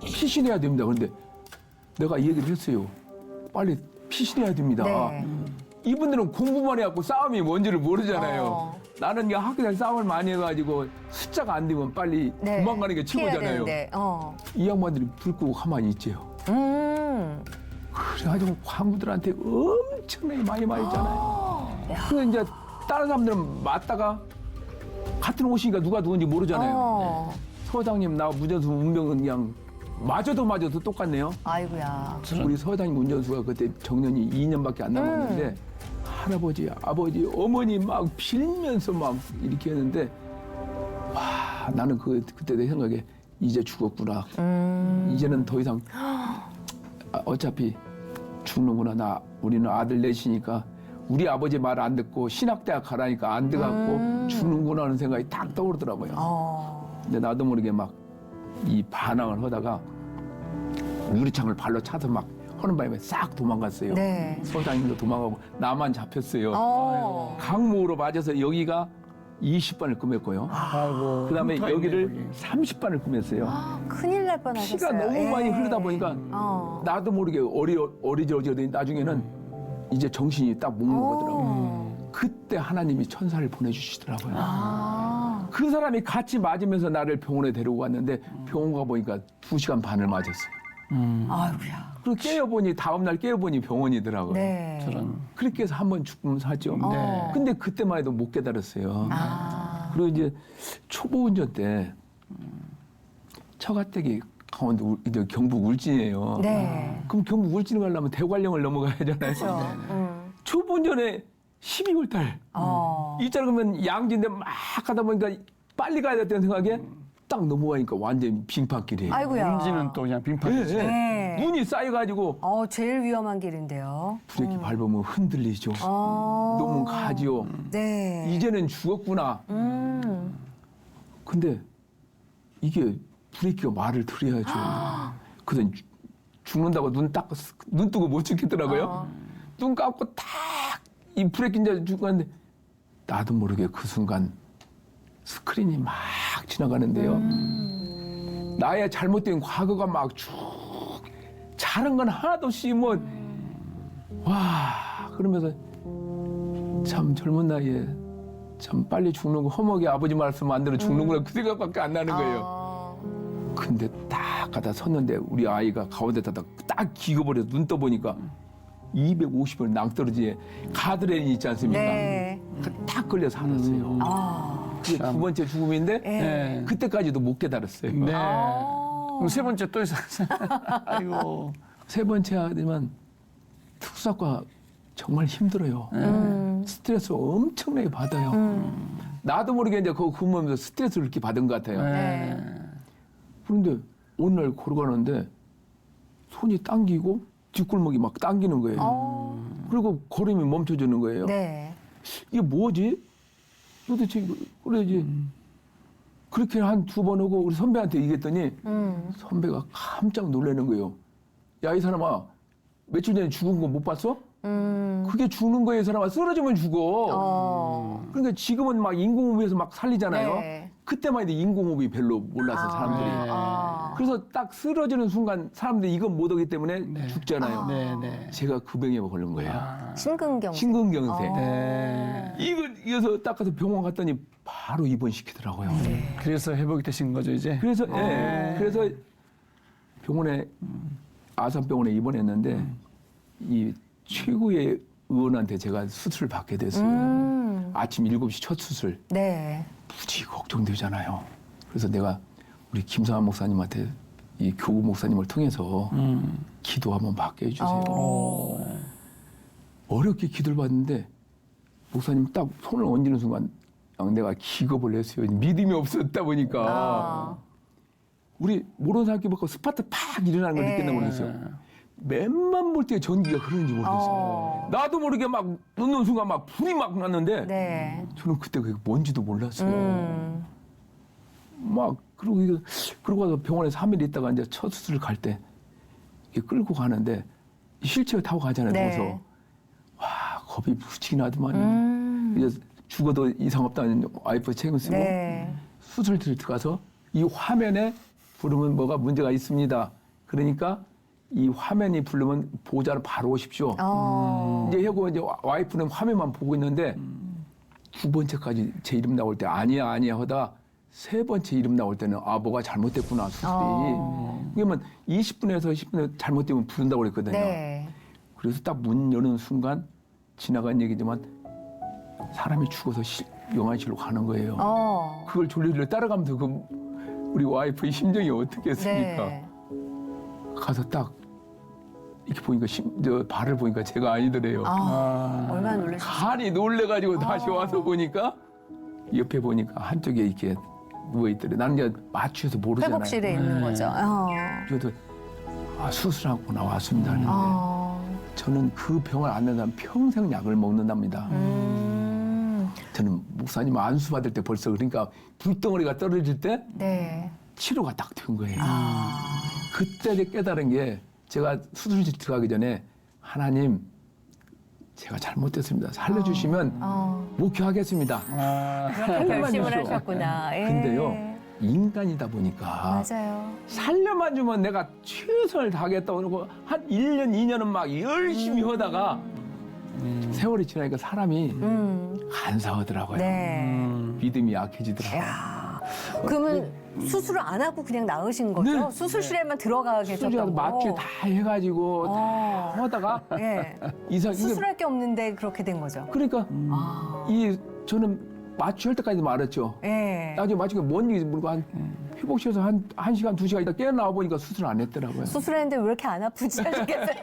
피신해야 됩니다. 그런데 내가 이 얘기를 했어요. 빨리 피신해야 됩니다. 네. 이분들은 공부만 해갖고 싸움이 뭔지를 모르잖아요. 나는 그냥 학교에서 싸움을 많이 해가지고 숫자가 안 되면 빨리 네. 도망가는 게 피해야 최고잖아요. 되는데, 이 양반들이 불 끄고 가만히 있지요. 그래가지고 광부들한테 엄청나게 많이 맞았잖아요. 그래서 이제 다른 사람들은 맞다가 같은 옷이니까 누가 누군지 모르잖아요. 서장님 나 운전수 운명은 그냥 맞아도 똑같네요. 아이고야. 우리 서장님 운전수가 그때 정년이 2년밖에 안 남았는데 할아버지, 아버지, 어머니 막 빌면서 막 이렇게 했는데 와 나는 그때 내 생각에 이제 죽었구나. 이제는 더 이상 어차피 죽는구나. 우리는 아들 넷이니까 우리 아버지 말 안 듣고 신학대학 가라니까 안 돼갖고 죽는구나 하는 생각이 딱 떠오르더라고요. 근데 나도 모르게 막 이 반항을 하다가 유리창을 발로 차서 막 하는 바람에 싹 도망갔어요. 네. 서장님도 도망가고 나만 잡혔어요. 강목으로 맞아서 여기가 20반을 끔했고요. 아이고. 그다음에 흩어있네, 여기를 거기. 30반을 끔했어요. 큰일 날 뻔하셨어요. 피가 너무 많이 흐르다 보니까 나도 모르게 어리저리더니 나중에는 이제 정신이 딱 먹는 거더라고요. 그때 하나님이 천사를 보내주시더라고요. 그 사람이 같이 맞으면서 나를 병원에 데리고 갔는데 병원 가보니까 2시간 반을 맞았어요. 아이고야. 그리고 깨어보니 다음날 깨어보니 병원이더라고요. 네. 저런. 그렇게 해서 한 번 죽으면 사죠. 네. 근데 그때만 해도 못 깨달았어요. 그리고 이제 초보 운전 때 처가댁이 강원도 이제 경북 울진이에요. 네. 그럼 경북 울진 가려면 대관령을 넘어가야 하잖아요. 그렇죠. 초보 운전에 12월 달 일자로 그러면 양지인데 막 가다 보니까 빨리 가야 됐다는 생각에 딱 넘어가니까 완전 빙판길이에요. 아이고야. 운지는 또 그냥 빙판이지. 네. 눈이 쌓여가지고 제일 위험한 길인데요. 브레이크 밟으면 흔들리죠. 너무 가지요. 네. 이제는 죽었구나. 근데 이게 브레이크가 말을 들어야죠. 그래서 죽는다고 눈 뜨고 못 죽겠더라고요. 눈 감고 딱 이 브레이크 이제 죽었는데 나도 모르게 그 순간 스크린이 막 지나가는데요. 나의 잘못된 과거가 막 쭉 잘한 건 하나도 없이 뭐 와 그러면서 참 젊은 나이에 참 빨리 죽는 거 허먹이 아버지 말씀 안 들어 죽는구나 그 생각밖에 안 나는 거예요. 근데 딱 가다 섰는데 우리 아이가 가운데 딱 기어버려서 눈 떠보니까 250을 낭떠러지에 가드레인이 있지 않습니까? 네. 딱 걸려서 살았어요. 그게 두 번째 죽음인데 네. 그때까지도 못 깨달았어요. 네. 그럼 세 번째 또 있었어요. 아이고. 세 번째 하지만 특수학과 정말 힘들어요. 스트레스 엄청나게 받아요. 나도 모르게 이제 그거 근무하면서 스트레스를 이렇게 받은 것 같아요. 네. 그런데 어느 날 걸어가는데 손이 당기고 뒷골목이 막 당기는 거예요. 그리고 걸음이 멈춰지는 거예요. 네. 이게 뭐지? 도대체 그래 이제 그렇게 한 2번 하고 우리 선배한테 얘기했더니 선배가 깜짝 놀라는 거예요. 야 이 사람아 며칠 전에 죽은 거 못 봤어? 그게 죽는 거예요, 이 사람아. 쓰러지면 죽어. 그러니까 지금은 막 인공호흡에서 막 살리잖아요. 네. 그때만 해도 인공호흡이 별로 몰라서 사람들이. 그래서 딱 쓰러지는 순간 사람들이 이건 못 하기 때문에 죽잖아요. 네, 네. 제가 그 병에 걸린 거예요. 심근경. 심근경색. 네. 이어서 딱 가서 병원 갔더니 바로 입원시키더라고요. 그래서 회복이 되신 거죠, 이제? 그래서 그래서 병원에 아산병원에 입원했는데 이 최고의 의원한테 제가 수술을 받게 됐어요. 아침 7시 첫 수술. 네. 무지 걱정되잖아요. 그래서 내가 우리 김상환 목사님한테 이 교구 목사님을 통해서 기도 한번 받게 해주세요. 어렵게 기도를 받는데 목사님 딱 손을 얹는 순간 내가 기겁을 했어요. 믿음이 없었다 보니까 우리 모르는 사람께 보고 스파트 팍 일어나는 걸 느꼈나 모르겠어요. 맨만 볼 때 전기가 흐르는지 모르겠어요. 나도 모르게 막 넣는 순간 막 불이 막 났는데 네. 저는 그때 그게 뭔지도 몰랐어요. 막 그러고 와서 병원에 3일 있다가 이제 첫 수술 갈 때 끌고 가는데 휠체어 타고 가잖아요. 네. 그래서 와 겁이 무지개 나더만 이제 죽어도 이상 없다는 와이프 책임 쓰고 네. 수술실 들어가서 이 화면에 부르면 뭐가 문제가 있습니다. 그러니까 이 화면이 부르면 보호자는 바로 오십시오. 이제 하고 이제 와이프는 화면만 보고 있는데 두 번째까지 제 이름 나올 때 아니야 하다 세 번째 이름 나올 때는 뭐가 잘못됐구나 수술이. 그러면 20분에서 10분에 잘못되면 부른다고 그랬거든요. 네. 그래서 딱 문 여는 순간 지나간 얘기지만 사람이 죽어서 영안실로 가는 거예요. 그걸 졸리졸리 따라가면서 우리 와이프의 심정이 어떻겠습니까? 네. 가서 딱 이렇게 보니까 저 발을 보니까 제가 아니더래요. 얼마나 놀라셨어요? 간이 놀래가지고 다시 와서 보니까 옆에 보니까 한쪽에 이렇게 누워 있더래. 나는 이제 마취해서 모르잖아요. 회복실에 있는 거죠. 그래도 수술하고 나왔습니다. 하는데 저는 그 병을 앓는 사람 평생 약을 먹는답니다. 저는 목사님 안수 받을 때 벌써 그러니까 불덩어리가 떨어질 때 네. 치료가 딱 된 거예요. 그때 이제 깨달은 게 제가 수술실 들어가기 전에 하나님 제가 잘못됐습니다. 살려주시면 목회하겠습니다. 그렇게 결심을 주십시오. 하셨구나. 예. 근데요 인간이다 보니까 맞아요. 살려만 주면 내가 최선을 다하겠다고 그러고 한 1년, 2년은 막 열심히 하다가 세월이 지나니까 사람이 간사하더라고요. 네. 믿음이 약해지더라고요. 야, 그러면 수술을 안 하고 그냥 나으신 거죠? 네. 수술실에만 들어가 수술하고 계셨다고? 마취 다 해가지고 다 하다가 예. 이게 수술할 게 없는데 그렇게 된 거죠? 그러니까 저는 마취할 때까지도 말했죠. 예. 나중에 마취가 뭔 얘기인지 모르고 한 회복실에서 한 시간, 2시간 있다 깨어나와 보니까 수술 안 했더라고요. 수술했는데 왜 이렇게 안 아프지 하셨겠어요?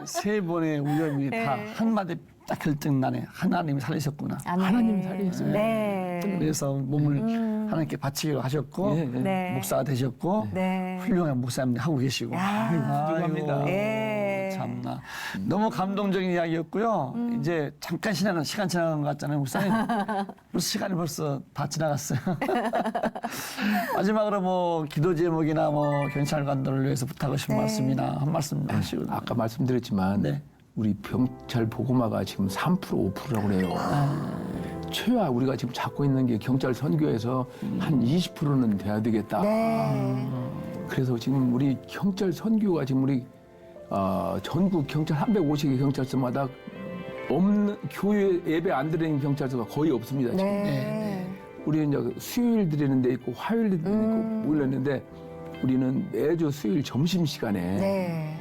세 번의 우연이 다 한마디 딱 결정나네. 하나님이 살리셨구나. 하나님 살리셨어요. 네. 그래서 몸을 하나님께 바치기로 하셨고 예, 예. 네. 목사가 되셨고 네. 훌륭한 목사님 하고 계시고. 훌륭합니다. 예. 참나 너무 감동적인 이야기였고요. 이제 잠깐 시간 지나간 것 같잖아요, 목사님. 벌써 시간이 벌써 다 지나갔어요. 마지막으로 뭐 기도 제목이나 뭐 경찰관들을 위해서 부탁하고 싶은 말씀이나 한 말씀 하시고. 아까 말씀드렸지만 네. 우리 병찰 보고마가 지금 3% 5%라고 그래요. 최하 우리가 지금 잡고 있는 게 경찰 선교에서 한 20%는 돼야 되겠다. 네. 그래서 지금 우리 경찰 선교가 지금 우리 전국 경찰 350개 경찰서마다 없는 교회 예배 안 드리는 경찰서가 거의 없습니다. 지금. 네. 우리 이제 수요일 드리는 데 있고 화요일 드리는 데 있고 모일렀는데 우리는 매주 수요일 점심 시간에 네.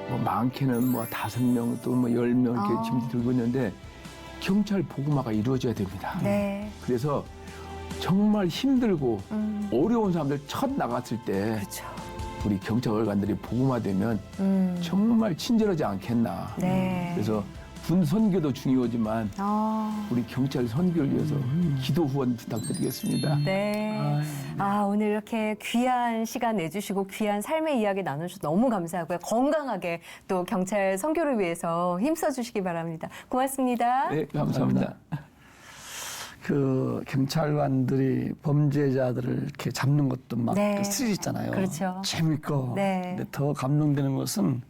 뭐 많게는 뭐 5명 또 뭐 10명 이렇게 짐 들고 있는데 경찰 보고마가 이루어져야 됩니다. 네. 그래서 정말 힘들고 어려운 사람들 첫 나갔을 때 그렇죠. 우리 경찰관들이 보고마 되면 정말 친절하지 않겠나. 네. 그래서 군 선교도 중요하지만 우리 경찰 선교를 위해서 기도 후원 부탁드리겠습니다. 네. 오늘 이렇게 귀한 시간 내주시고 귀한 삶의 이야기 나누셔서 너무 감사하고요. 건강하게 또 경찰 선교를 위해서 힘써주시기 바랍니다. 고맙습니다. 네, 감사합니다. 그 경찰관들이 범죄자들을 이렇게 잡는 것도 막 네. 스릴 있잖아요. 그렇죠. 재밌고. 네. 근데 더 감동되는 것은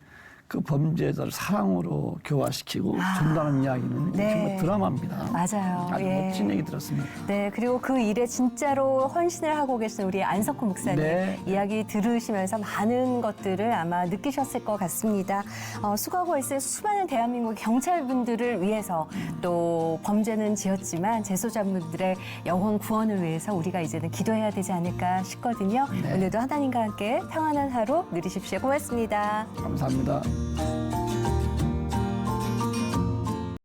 그 범죄자를 사랑으로 교화시키고 전달하는 이야기는 네. 정말 드라마입니다. 맞아요. 아주 예. 멋진 얘기 들었습니다. 네, 그리고 그 일에 진짜로 헌신을 하고 계신 우리 안석호 목사님 네. 이야기 들으시면서 많은 것들을 아마 느끼셨을 것 같습니다. 수고하고 있을 수많은 대한민국 경찰분들을 위해서 또 범죄는 지었지만 재소자분들의 영혼 구원을 위해서 우리가 이제는 기도해야 되지 않을까 싶거든요. 오늘도 하나님과 함께 평안한 하루 누리십시오. 고맙습니다. 감사합니다.